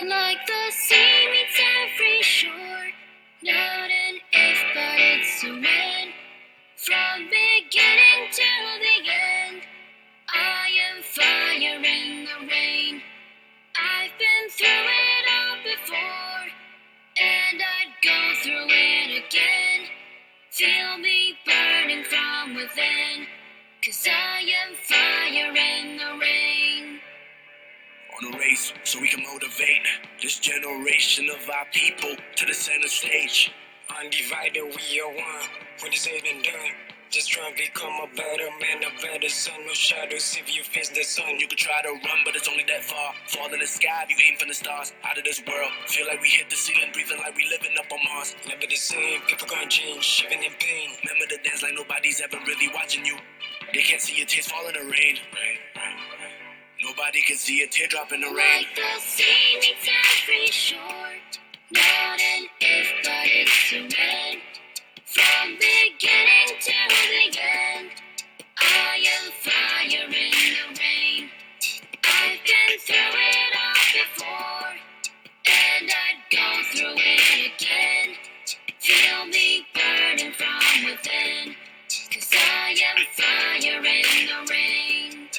Like the sea meets every shore, not an if, but it's a when. From beginning to the end, I am fire in the rain. I've been through it all before, and I'd go through it again. Feel me burning from within, 'cause I am fire in the rain. On a race so we can motivate this generation of our people to the center stage. Undivided, we are one. When it's said and done, just try and become a better man, a better son. No shadows if you face the sun. You can try to run, but it's only that far. Fall in the sky if you aim from the stars. Out of this world, feel like we hit the ceiling, breathing like we living up on Mars. Never the same, people gonna change, shivering in pain. Remember to dance like nobody's ever really watching you. They can't see your tears fall in the rain. Nobody can see a teardrop in the rain. Like the sea meets every shore, not an if, but it's a when. From beginning to the end, I am fire in the rain. I've been through it all before, and I'd go through it again. Feel me burning from within, 'cause I am fire in the rain.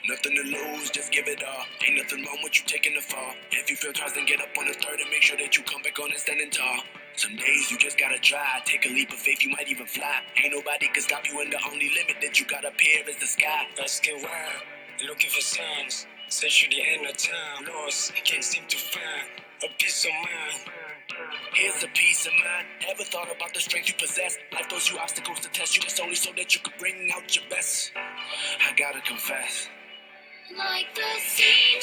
Nothing to lose, just give it all. Ain't nothing wrong with you taking the fall. If you feel tossed, then get up on the third and make sure that you come back on and standing tall. Some days you just gotta try. Take a leap of faith, you might even fly. Ain't nobody can stop you, and the only limit that you got up here is the sky. Asking why, looking for signs. Search through the end of time, lost, can't seem to find a peace of mind. Here's a peace of mind. Ever thought about the strength you possess? Life throws you obstacles to test you. It's only so that you can bring out your best. I gotta confess. Like the sea